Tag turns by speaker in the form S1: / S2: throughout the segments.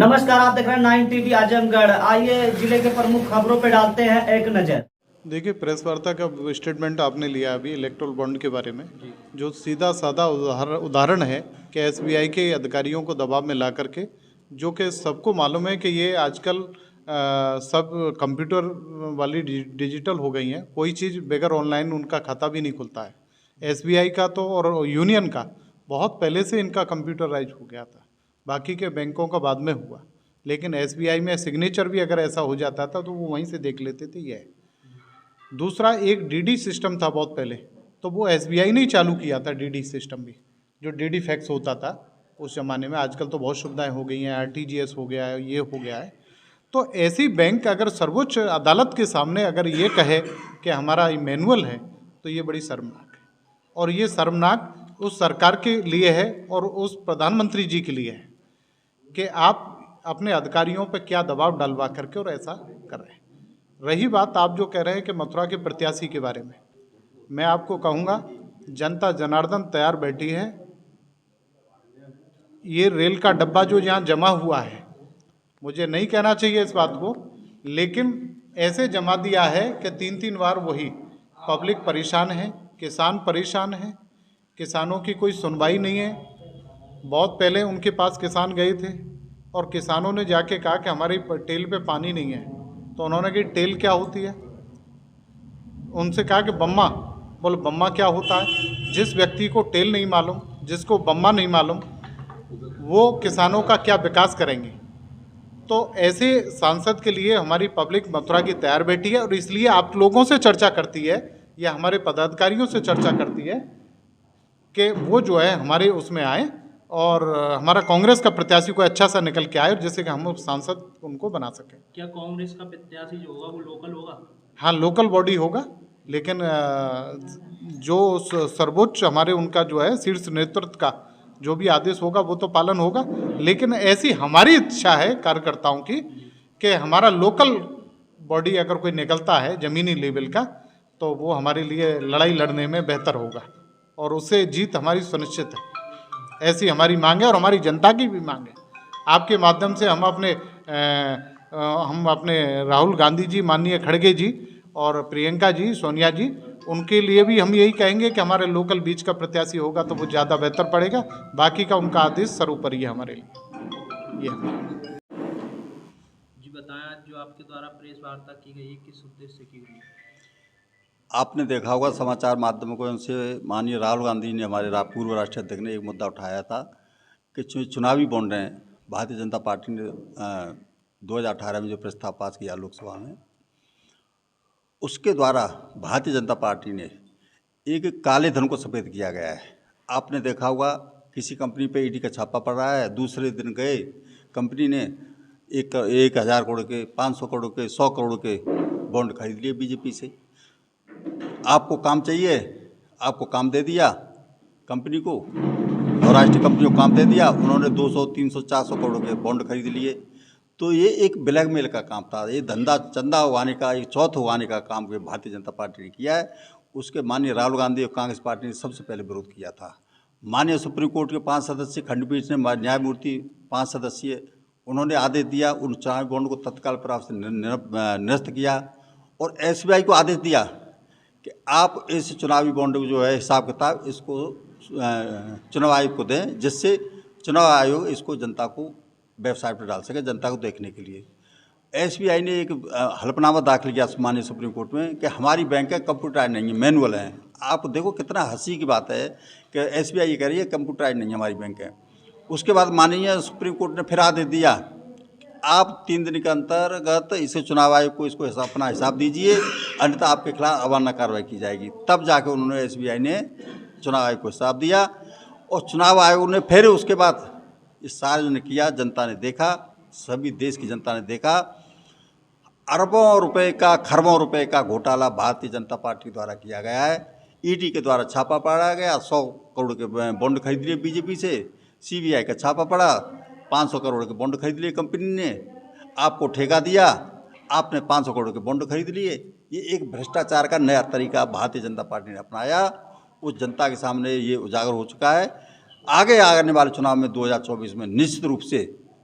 S1: नमस्कार, आप देख रहे हैं 9 टीवी आजमगढ़। आइए जिले के प्रमुख खबरों पे डालते हैं एक नजर।
S2: देखिए, प्रेस वार्ता का स्टेटमेंट आपने लिया अभी इलेक्टोरल बॉन्ड के बारे में, जो सीधा साधा उदाहरण है कि एसबीआई के अधिकारियों को दबाव में ला करके, जो कि सबको मालूम है कि ये आजकल सब कंप्यूटर वाली डिजिटल हो गई हैं। कोई चीज़ बगैर ऑनलाइन उनका खाता भी नहीं खुलता है। एसबीआई का तो और यूनियन का बहुत पहले से इनका कंप्यूटराइज हो गया था, बाकी के बैंकों का बाद में हुआ। लेकिन एसबीआई में सिग्नेचर भी अगर ऐसा हो जाता था तो वो वहीं से देख लेते थे। ये है। दूसरा, एक डीडी सिस्टम था बहुत पहले, तो वो एसबीआई ने ही चालू किया था। डीडी सिस्टम भी, जो डीडी फैक्स होता था उस ज़माने में। आजकल तो बहुत सुविधाएं हो गई हैं, आरटीजीएस हो गया है, ये हो गया है। तो ऐसी बैंक अगर सर्वोच्च अदालत के सामने अगर ये कहे कि हमारा मैनुअल है, तो ये बड़ी शर्मनाक है। और ये शर्मनाक उस सरकार के लिए है और उस प्रधानमंत्री जी के लिए है कि आप अपने अधिकारियों पर क्या दबाव डालवा करके और ऐसा कर रहे हैं। रही बात आप जो कह रहे हैं कि मथुरा के प्रत्याशी के बारे में, मैं आपको कहूँगा, जनता जनार्दन तैयार बैठी है। ये रेल का डब्बा जो यहाँ जमा हुआ है, मुझे नहीं कहना चाहिए इस बात को, लेकिन ऐसे जमा दिया है कि 3-3 बार वही। पब्लिक परेशान है, किसान परेशान है, किसानों की कोई सुनवाई नहीं है। बहुत पहले उनके पास किसान गए थे और किसानों ने जाके कहा कि हमारी टेल पे पानी नहीं है, तो उन्होंने कहा टेल क्या होती है। उनसे कहा कि बम्मा, बोले बम्मा क्या होता है। जिस व्यक्ति को टेल नहीं मालूम, जिसको बम्मा नहीं मालूम, वो किसानों का क्या विकास करेंगे। तो ऐसे सांसद के लिए हमारी पब्लिक मथुरा की तैयार बैठी है और इसलिए आप लोगों से चर्चा करती है या हमारे पदाधिकारियों से चर्चा करती है कि वो जो है हमारे उसमें आए और हमारा कांग्रेस का प्रत्याशी कोई अच्छा सा निकल के आए, जिससे कि हम सांसद उनको बना सकें।
S3: क्या कांग्रेस का प्रत्याशी जो होगा वो लोकल होगा?
S2: हाँ, लोकल बॉडी होगा, लेकिन जो सर्वोच्च हमारे उनका जो है शीर्ष नेतृत्व का जो भी आदेश होगा वो तो पालन होगा। लेकिन ऐसी हमारी इच्छा है कार्यकर्ताओं की कि हमारा लोकल बॉडी अगर कोई निकलता है ज़मीनी लेवल का, तो वो हमारे लिए लड़ाई लड़ने में बेहतर होगा और उससे जीत हमारी सुनिश्चित है। ऐसी हमारी मांग है और हमारी जनता की भी मांग है। आपके माध्यम से हम अपने राहुल गांधी जी, माननीय खड़गे जी और प्रियंका जी, सोनिया जी, उनके लिए भी हम यही कहेंगे कि हमारे लोकल बीच का प्रत्याशी होगा तो वो ज़्यादा बेहतर पड़ेगा। बाकी का उनका आदेश सर्वोपरि है हमारे लिए। ये
S3: जी बताया, जो आपके द्वारा प्रेस वार्ता की गई है किस उद्देश्य से की गई है?
S4: आपने देखा होगा समाचार माध्यमों से माननीय राहुल गांधी ने, हमारे पूर्व राष्ट्रीय अध्यक्ष ने एक मुद्दा उठाया था कि चुनावी बॉन्ड हैं। भारतीय जनता पार्टी ने 2018 में जो प्रस्ताव पास किया लोकसभा में, उसके द्वारा भारतीय जनता पार्टी ने एक काले धन को सफ़ेद किया गया है। आपने देखा होगा किसी कंपनी पे ईडी का छापा पड़ रहा है, दूसरे दिन गए कंपनी ने 1,000 करोड़ के, 500 करोड़ के, 100 करोड़ के बॉन्ड खरीद लिए बीजेपी से। आपको काम चाहिए, आपको काम दे दिया कंपनी को, और राष्ट्रीय कंपनी को काम दे दिया, उन्होंने 200, 300, 400 करोड़ के बॉन्ड खरीद लिए। तो ये एक ब्लैकमेल का काम था। ये धंधा चंदा उगाने का, एक चौथ उगाने का काम भारतीय जनता पार्टी ने किया है। उसके माननीय राहुल गांधी और कांग्रेस पार्टी ने सबसे पहले विरोध किया था। माननीय सुप्रीम कोर्ट के 5 सदस्य खंडपीठ ने, न्यायमूर्ति 5 सदस्यीय, उन्होंने आदेश दिया, उन चुनावी बॉन्ड को तत्काल प्रभाव से निरस्त किया और एसबीआई को आदेश दिया कि आप इस चुनावी बॉन्ड को जो है हिसाब किताब इसको चुनाव आयोग को दें, जिससे चुनाव आयोग इसको जनता को वेबसाइट पर डाल सके, जनता को देखने के लिए। एसबीआई ने एक हलफनामा दाखिल किया माननीय सुप्रीम कोर्ट में कि हमारी बैंकें कंप्यूटराइज नहीं है, मैनुअल हैं। आप देखो कितना हंसी की बात है कि एसबीआई ये कह रही है कंप्यूटराइज नहीं है हमारी बैंकें। उसके बाद माननीय सुप्रीम कोर्ट ने फिर आदेश दिया, आप 3 दिन के अंतर्गत इसे चुनाव आयोग को इसको अपना हिसाब दीजिए, अन्यथा आपके खिलाफ अवमानना कार्रवाई की जाएगी। तब जाके उन्होंने, एसबीआई ने चुनाव आयोग को हिसाब दिया और चुनाव आयोग ने फिर उसके बाद इस सार्वजनिक किया। जनता ने देखा, सभी देश की जनता ने देखा, अरबों रुपए का, खरबों रुपए का घोटाला भारतीय जनता पार्टी द्वारा किया गया है। ईडी के द्वारा छापा पड़ा गया, 100 करोड़ के बॉन्ड खरीद लिए बीजेपी से। सीबीआई का छापा पड़ा, 500 करोड़ के बॉन्ड खरीद लिए कंपनी ने। आपको ठेका दिया, आपने 500 करोड़ के बॉन्ड खरीद लिए। ये एक भ्रष्टाचार का नया तरीका भारतीय जनता पार्टी ने अपनाया, उस जनता के सामने ये उजागर हो चुका है। आगे आने वाले चुनाव में 2024 में निश्चित रूप से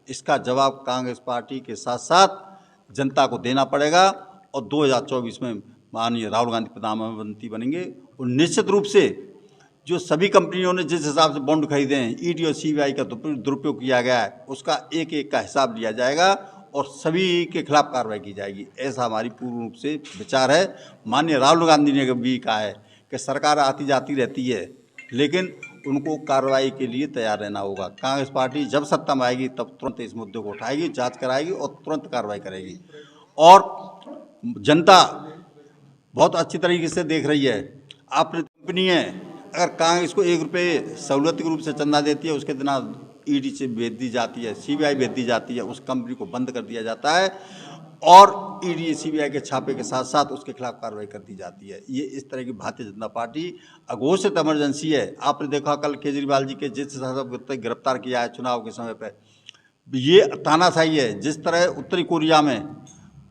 S4: इसका जवाब कांग्रेस पार्टी के साथ साथ जनता को देना पड़ेगा और 2024 में माननीय राहुल गांधी प्रधानमंत्री बनेंगे। और निश्चित रूप से जो सभी कंपनियों ने जिस हिसाब से बॉन्ड खरीदे हैं, ईडी और सीबीआई का दुरुपयोग किया गया है, उसका एक एक का हिसाब लिया जाएगा और सभी के खिलाफ कार्रवाई की जाएगी, ऐसा हमारी पूर्ण रूप से विचार है। माननीय राहुल गांधी ने भी कहा है कि सरकार आती जाती रहती है, लेकिन उनको कार्रवाई के लिए तैयार रहना होगा। कांग्रेस पार्टी जब सत्ता में आएगी तब तुरंत इस मुद्दे को उठाएगी, जांच कराएगी और तुरंत कार्रवाई करेगी। और जनता बहुत अच्छी तरीके से देख रही है। आपने कंपनी है, अगर कांग्रेस को 1 रुपये सहूलियत के रूप से चंदा देती है, उसके बिना ईडी से भेज दी जाती है, सीबीआई भेज दी जाती है, उस कंपनी को बंद कर दिया जाता है और ईडी सीबीआई के छापे के साथ साथ उसके खिलाफ कार्रवाई कर दी जाती है। ये इस तरह की भारतीय जनता पार्टी अघोषित इमरजेंसी है। आपने देखा कल केजरीवाल जी के जिस हिसाब से गिरफ्तार किया है चुनाव के समय पर, ये तानाशाही है। जिस तरह उत्तरी कोरिया में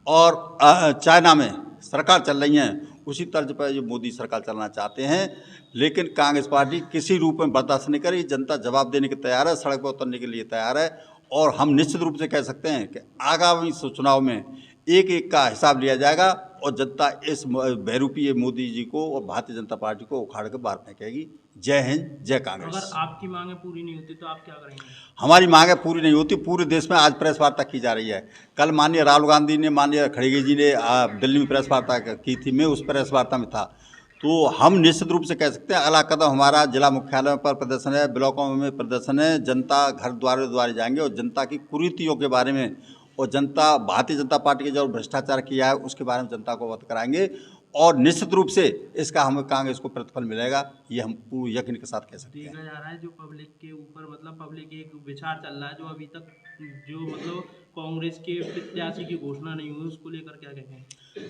S4: और चाइना में सरकार चल रही हैं, उसी तर्ज पर जो मोदी सरकार चलना चाहते हैं, लेकिन कांग्रेस पार्टी किसी रूप में बर्दाश्त नहीं करेगी। जनता जवाब देने के तैयार है, सड़क पर उतरने के लिए तैयार है और हम निश्चित रूप से कह सकते हैं कि आगामी चुनाव में एक एक का हिसाब लिया जाएगा और जनता इस बहरूपी मोदी जी को और भारतीय जनता पार्टी को उखाड़ के बाहर फेंकेगी। जय हिंद, जय कांग्रेस।
S3: अगर आपकी मांगें पूरी नहीं होती तो आप क्या करेंगे?
S4: हमारी मांगें पूरी नहीं होती, पूरे देश में आज प्रेस वार्ता की जा रही है। कल माननीय राहुल गांधी ने, माननीय खड़गे जी ने दिल्ली में प्रेस वार्ता की थी, मैं उस प्रेस वार्ता में था। तो हम निश्चित रूप से कह सकते हैं अगला कदम हमारा जिला मुख्यालयों पर प्रदर्शन है, ब्लॉकों में प्रदर्शन है। जनता घर द्वारे जाएंगे और जनता की कुरीतियों के बारे में और जनता भारतीय जनता पार्टी के जो भ्रष्टाचार किया है उसके बारे में जनता को अवगत कराएंगे और निश्चित रूप से इसका हमें कांग्रेस को प्रतिफल मिलेगा, ये हम पूरे यकीन के साथ कह सकते हैं।
S3: देखा जा रहा है जो पब्लिक के ऊपर मतलब पब्लिक एक विचार चल रहा है जो अभी तक जो मतलब कांग्रेस के प्रत्याशी की घोषणा नहीं हुई, उसको लेकर क्या कहें?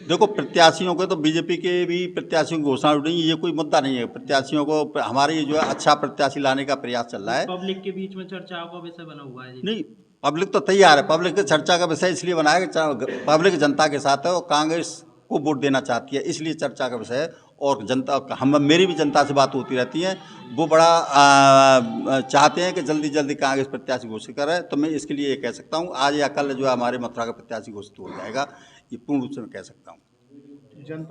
S4: देखो, प्रत्याशियों को तो बीजेपी के भी प्रत्याशियों की घोषणा उठेंगी, ये कोई मुद्दा नहीं है। प्रत्याशियों को हमारे जो है अच्छा प्रत्याशी लाने का प्रयास चल रहा है।
S3: पब्लिक के बीच में चर्चाओं का विषय बना हुआ है।
S4: नहीं, पब्लिक तो तैयार है। पब्लिक की चर्चा का विषय इसलिए बनाया कि पब्लिक जनता के साथ है और कांग्रेस को वोट देना चाहती है, इसलिए चर्चा का विषय है। और जनता, हम मेरी भी जनता से बात होती रहती है, वो बड़ा चाहते हैं कि जल्दी जल्दी कांग्रेस प्रत्याशी घोषित करे। तो मैं इसके लिए ये कह सकता हूँ आज या कल जो है हमारे मथुरा का प्रत्याशी घोषित हो जाएगा, ये पूर्ण रूप से मैं कह सकता हूँ।